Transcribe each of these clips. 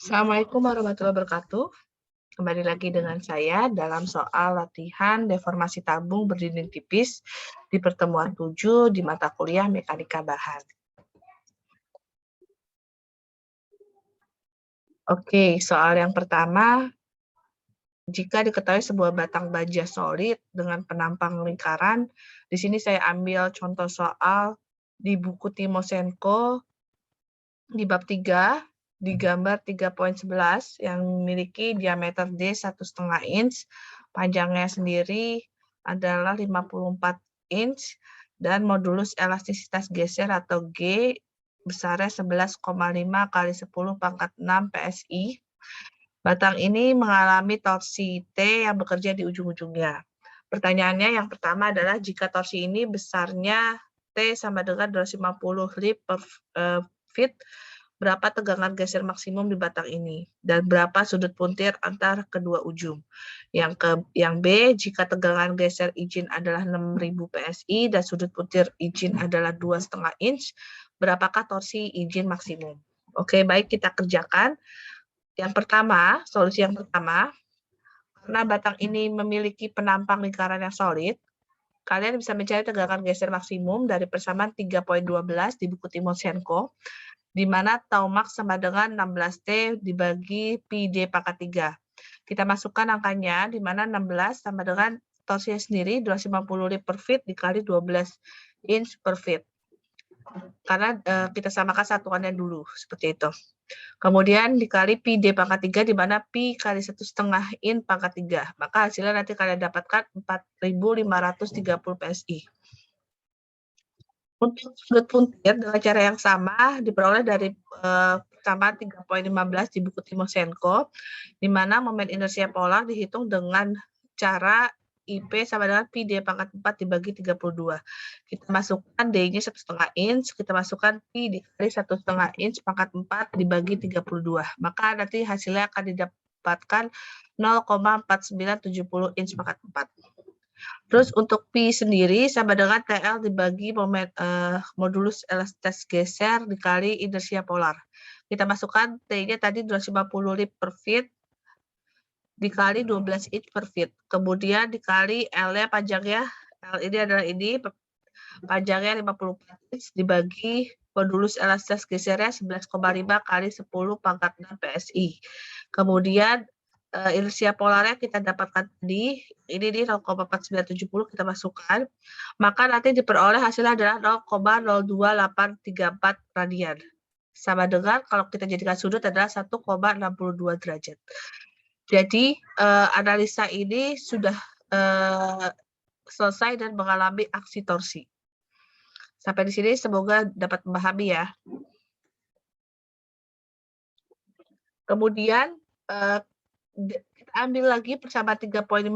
Assalamualaikum warahmatullahi wabarakatuh. Kembali lagi dengan saya dalam soal latihan deformasi tabung berdinding tipis di pertemuan 7 di mata kuliah Mekanika Bahan. Oke, soal yang pertama, jika diketahui sebuah batang baja solid dengan penampang lingkaran, di sini saya ambil contoh soal di buku Timosenko di bab 3, di gambar 3.11 yang memiliki diameter D 1,5 inch, panjangnya sendiri adalah 54 inch, dan modulus elastisitas geser atau G besarnya 11,5 kali 10 pangkat 6 PSI. Batang ini mengalami torsi T yang bekerja di ujung-ujungnya. Pertanyaannya yang pertama adalah jika torsi ini besarnya T sama dengan 250 lib per feet, berapa tegangan geser maksimum di batang ini, dan berapa sudut puntir antar kedua ujung. Yang B, jika tegangan geser izin adalah 6.000 PSI dan sudut puntir izin adalah 2,5 inch, berapakah torsi izin maksimum? Oke, baik, kita kerjakan. Yang pertama, solusi yang pertama, karena batang ini memiliki penampang lingkaran yang solid, kalian bisa mencari tegangan geser maksimum dari persamaan 3.12 di buku Timosenko, di mana tau max sama dengan 16T dibagi Pi D pangkat 3. Kita masukkan angkanya, di mana 16 sama dengan torsinya sendiri 250 lib per feet dikali 12 inch per feet. Karena kita samakan satuannya dulu, seperti itu. Kemudian dikali Pi D pangkat 3, di mana Pi kali 1,5 in pangkat 3. Maka hasilnya nanti kalian dapatkan 4.530 PSI. Untuk sudut puntir dengan cara yang sama diperoleh dari pertama 3.15 di buku Timosenko, di mana momen inersia polar dihitung dengan cara IP sama dengan Pi D pangkat 4 dibagi 32. Kita masukkan D-nya 1,5 inch, kita masukkan Pi dikali 1,5 inch pangkat 4 dibagi 32. Maka nanti hasilnya akan didapatkan 0,4970 inch pangkat 4. Terus untuk Pi sendiri sama dengan TL dibagi modulus elastisitas geser dikali inersia polar. Kita masukkan T-nya tadi 250 lib per feet dikali 12 inch per feet. Kemudian dikali L-nya panjangnya, L ini adalah ini, panjangnya 54 inch dibagi modulus elastisitas gesernya 11,5 kali 10 pangkat 6 PSI. Kemudian inersia polarnya kita dapatkan tadi, ini di 0,4970 kita masukkan, maka nanti diperoleh hasilnya adalah 0,02834 radian. Sama dengan kalau kita jadikan sudut adalah 1,62 derajat. Jadi analisa ini sudah selesai dan mengalami aksi torsi. Sampai di sini semoga dapat memahami ya. Kemudian kita ambil lagi persamaan 3.15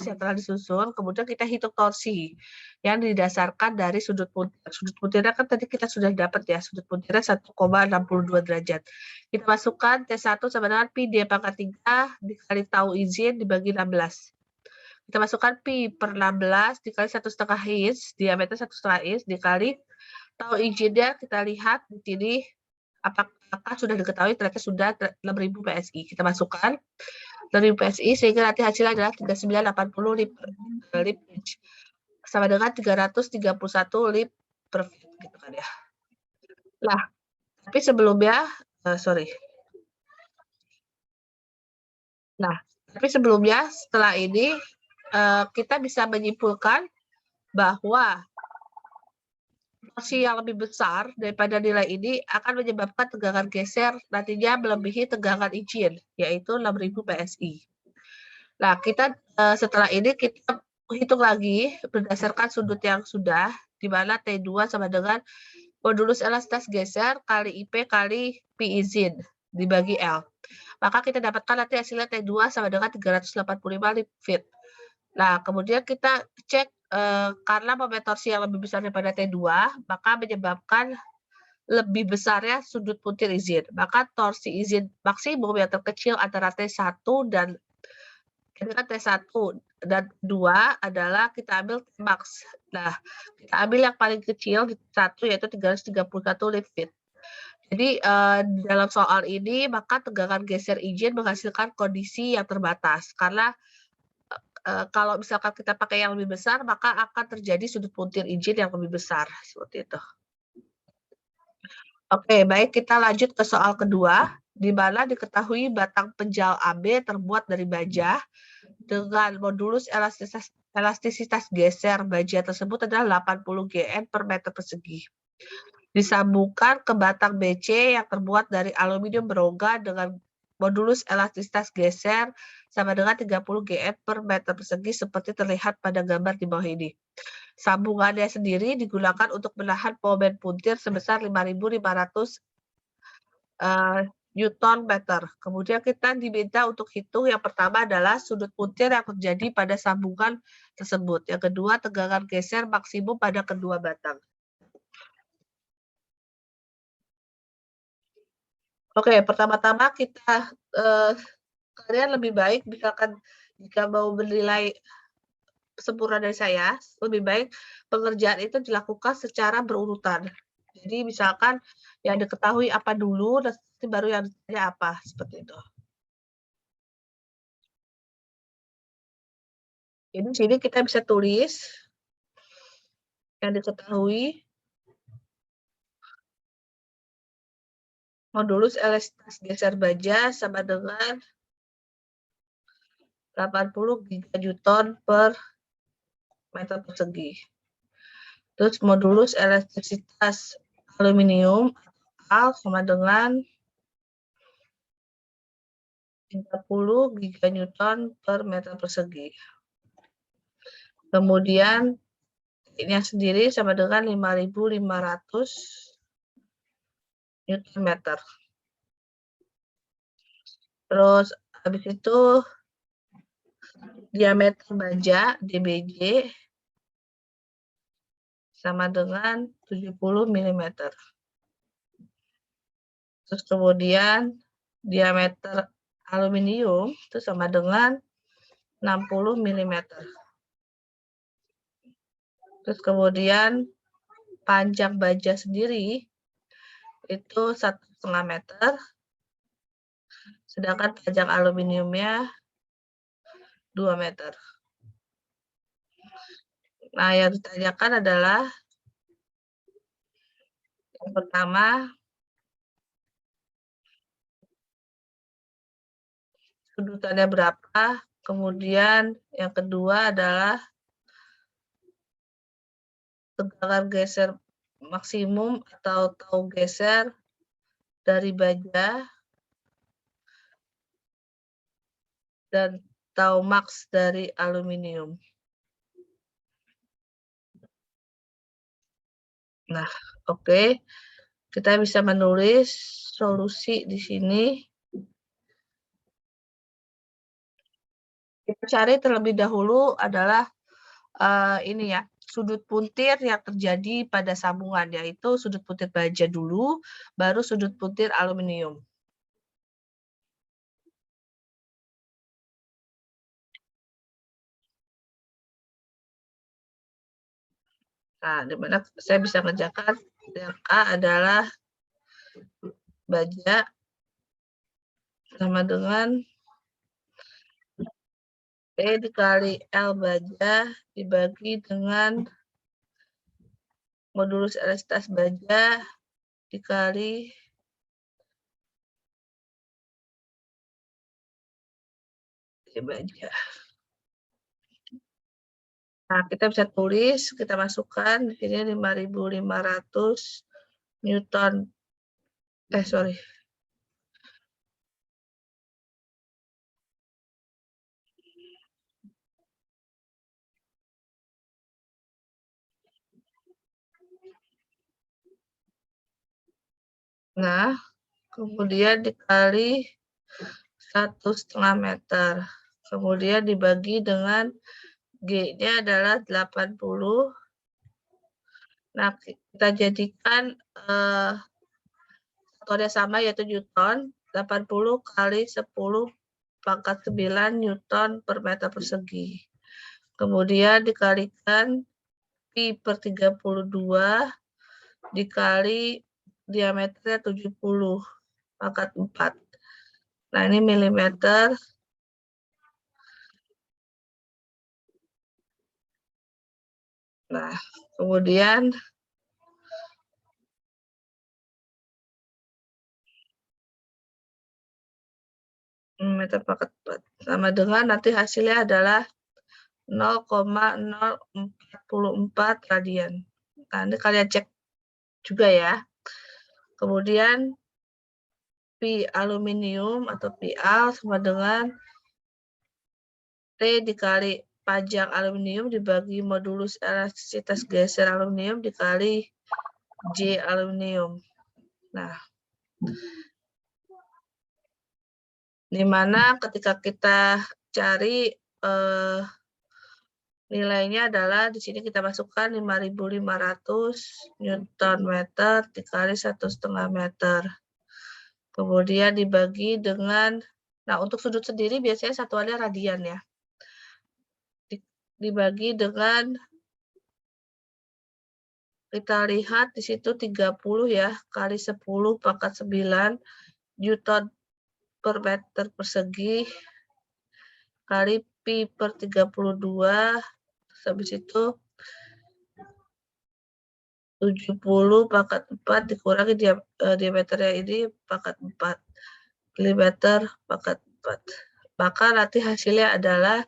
yang telah disusun, kemudian kita hitung torsi yang didasarkan dari sudut puntir. Sudut puntirnya kan tadi kita sudah dapat ya, sudut puntirnya 1,62 derajat. Kita masukkan T1 sama dengan Pi D pangkat 3 dikali tau izin dibagi 16. Kita masukkan Pi per 16 dikali 1,5 inch, diameter 1,5 inch dikali tau izinnya, kita lihat di sini apakah sudah diketahui ternyata sudah 6.000 PSI. Kita masukkan 6.000 PSI sehingga nanti hasilnya adalah 3980 lib inch sama dengan 331 lib per feet gitu kan ya. Nah, tapi sebelumnya setelah ini kita bisa menyimpulkan bahwa torsi yang lebih besar daripada nilai ini akan menyebabkan tegangan geser nantinya melebihi tegangan izin, yaitu 6.000 PSI. Nah, kita setelah ini kita hitung lagi berdasarkan sudut yang sudah, di mana T2 sama dengan modulus elastisitas geser kali IP kali Pi izin dibagi L. Maka kita dapatkan nanti hasilnya T2 sama dengan 385 lib feet. Nah, kemudian kita cek karena momen torsi yang lebih besar daripada T2, maka menyebabkan lebih besarnya sudut puntir izin. Maka torsi izin maksimum yang terkecil antara T1 dan T1 dan 2 adalah kita ambil max. Nah, kita ambil yang paling kecil di 1 yaitu 331 lib feet. Jadi, dalam soal ini maka tegangan geser izin menghasilkan kondisi yang terbatas karena, kalau misalkan kita pakai yang lebih besar maka akan terjadi sudut puntir izin yang lebih besar, seperti itu. Oke, baik kita lanjut ke soal kedua, di mana diketahui batang penjal AB terbuat dari baja dengan modulus elastisitas geser baja tersebut adalah 80 Gn per meter persegi. Disambungkan ke batang BC yang terbuat dari aluminium berongga dengan modulus elastisitas geser sama dengan 30 Gn per meter persegi seperti terlihat pada gambar di bawah ini. Sambungannya sendiri digunakan untuk menahan momen puntir sebesar 5.500 Newton meter. Kemudian kita diminta untuk hitung yang pertama adalah sudut puntir yang terjadi pada sambungan tersebut. Yang kedua, tegangan geser maksimum pada kedua batang. Oke, pertama-tama kita kalian lebih baik misalkan jika mau menilai sempurna dari saya, lebih baik pengerjaan itu dilakukan secara berurutan. Jadi misalkan yang diketahui apa dulu, nanti baru yang ditanya apa, seperti itu. Jadi di sini kita bisa tulis yang diketahui modulus elastisitas geser baja sama dengan 80 giganewton per meter persegi. Terus modulus elastisitas aluminium Al sama dengan 30 giganewton per meter persegi. Kemudian ini sendiri sama dengan 5.500 Newton meter. Terus habis itu diameter baja DBJ sama dengan 70 mm. Terus kemudian diameter aluminium itu sama dengan 60 mm. Terus kemudian panjang baja sendiri itu 1,5 meter, sedangkan panjang aluminiumnya 2 meter. Nah, yang ditanyakan adalah yang pertama, sudutannya berapa, kemudian yang kedua adalah tegangan geser maksimum atau tau geser dari baja dan tau max dari aluminium. Nah, oke. Kita bisa menulis solusi di sini. Kita cari terlebih dahulu adalah ini ya, sudut puntir yang terjadi pada sambungan, yaitu sudut puntir baja dulu, baru sudut puntir aluminium. Nah, di mana saya bisa kerjakan yang A adalah baja sama dengan E dikali L baja dibagi dengan modulus elastisitas baja dikali E baja. Nah, kita bisa tulis, kita masukkan di sini 5.500 Newton. Sorry. Nah, kemudian dikali 1,5 meter. Kemudian dibagi dengan G-nya adalah 80. Nah, kita jadikan satuannya sama yaitu Newton. 80 kali 10 pangkat 9 Newton per meter persegi. Kemudian dikalikan Pi per 32 dikali diameternya 70 pangkat 4. Nah, ini milimeter. Nah, kemudian meter pangkat 4. Sama dengan nanti hasilnya adalah 0,044 radian. Nah, ini kalian cek juga ya. Kemudian Pi aluminium atau Pal sama dengan T dikali panjang aluminium dibagi modulus elastisitas geser aluminium dikali J aluminium. Nah, di mana ketika kita cari nilainya adalah di sini kita masukkan 5.500 Newton meter dikali 1,5 meter. Kemudian dibagi dengan, nah untuk sudut sendiri biasanya satuannya radian ya. Dibagi dengan, kita lihat di situ 30 ya, kali 10 pangkat 9 Newton per meter persegi, kali Pi per 32, habis itu 70 pangkat 4 dikurangi diameternya ini pangkat 4 mm pangkat 4. Maka nanti hasilnya adalah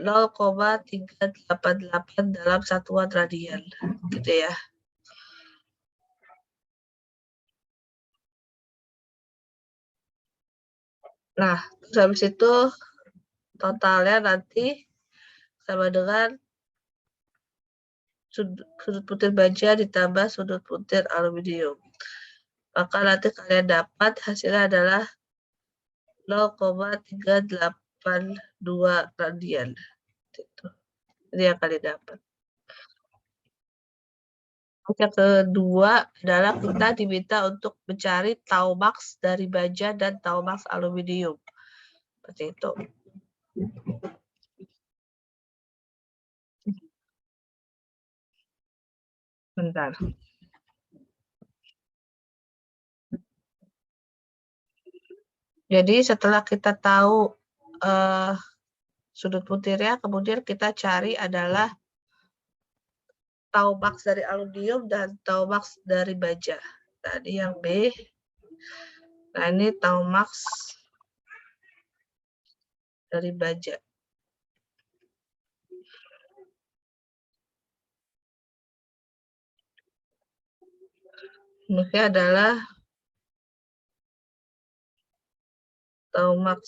0,388 dalam satuan radian. Gitu ya. Nah, terus habis itu totalnya nanti sama dengan sudut putir baja ditambah sudut putir aluminium. Maka nanti kalian dapat hasilnya adalah 0,382 radian. Itu. Ini yang kalian dapat. Yang kedua adalah kita diminta untuk mencari tau max dari baja dan tau max aluminium. Seperti itu. Bentar. Jadi setelah kita tahu sudut putirnya, kemudian kita cari adalah tau max dari aluminium dan tau max dari baja. Tadi yang B. Nah, ini tau max dari baja. Ini adalah tau max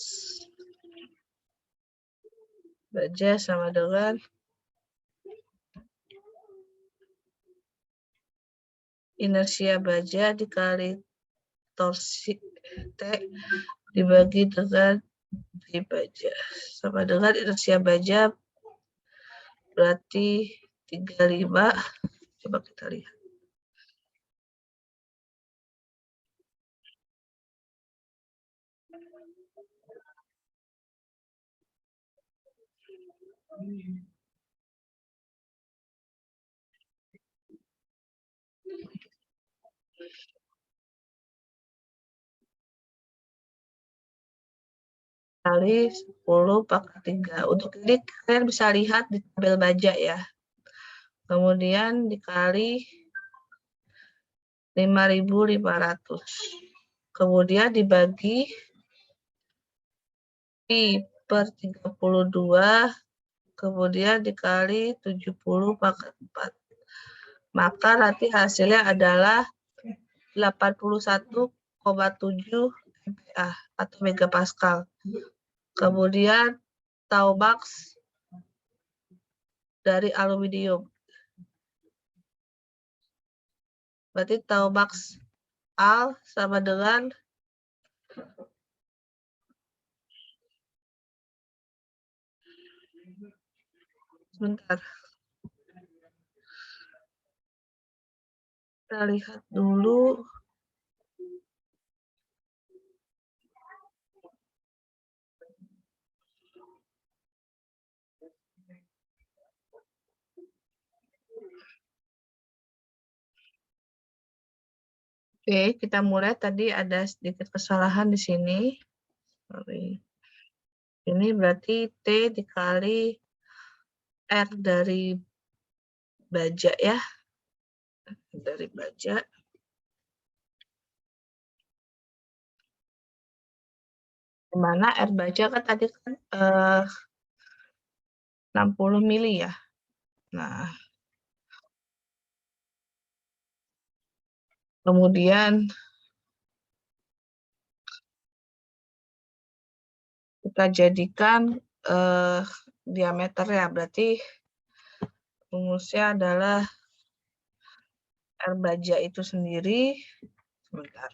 baja sama dengan inersia baja dikali torsi T dibagi dengan B baja. Sama dengan inersia baja berarti 35. Coba kita lihat. Kali 10 pangkat 3. Untuk ini kalian bisa lihat di tabel baja ya. Kemudian dikali 5.500. Kemudian dibagi Pi per 32, kemudian dikali 70 pangkat 4. Maka nanti hasilnya adalah 81,7 MPa atau megapascal. Kemudian tau max dari aluminium. Berarti tau max Al sama dengan sebentar. Kita lihat dulu. Oke, kita mulai. Tadi ada sedikit kesalahan di sini. Sorry. Ini berarti T dikali R dari baja ya. Dari baja. Dimana R baja kan tadi kan 60 mili ya. Nah, kemudian kita jadikan diameternya. Berarti rumusnya adalah R baja itu sendiri. Sebentar.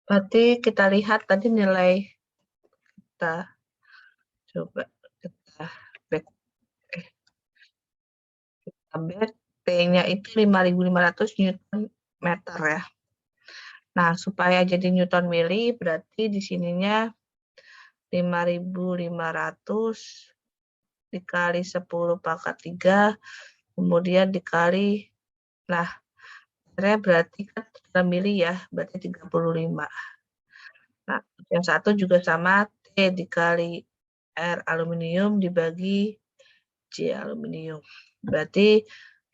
Berarti kita lihat tadi nilai kita coba kita back T-nya itu 5.500 Newton meter ya. Nah, supaya jadi Newton mili berarti di sininya 5.500 dikali 10 pangkat 3 kemudian dikali, nah berarti kan 3 mili ya, berarti 35. Nah, yang satu juga sama, T dikali R aluminium dibagi J aluminium. Berarti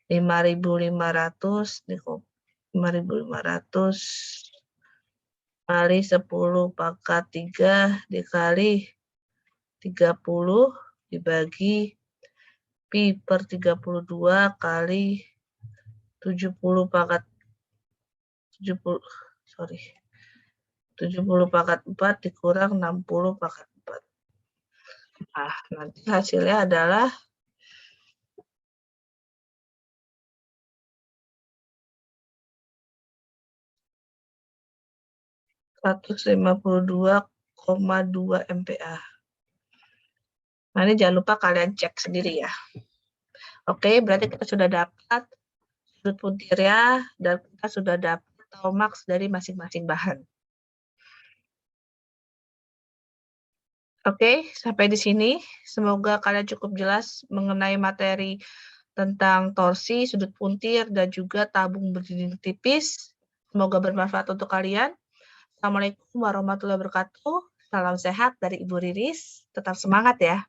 5.500 kali 10 pangkat 3 dikali 30 dibagi pi per 32 kali 70 pangkat 4 dikurang 60 pangkat 4. Nah, nanti hasilnya adalah 152,2 MPa. Nah, ini jangan lupa kalian cek sendiri ya. Oke, berarti kita sudah dapat sudut puntirnya dan kita sudah dapat tau max dari masing-masing bahan. Oke, sampai di sini. Semoga kalian cukup jelas mengenai materi tentang torsi, sudut puntir, dan juga tabung berdinding tipis. Semoga bermanfaat untuk kalian. Assalamualaikum warahmatullahi wabarakatuh. Salam sehat dari Ibu Riris. Tetap semangat ya.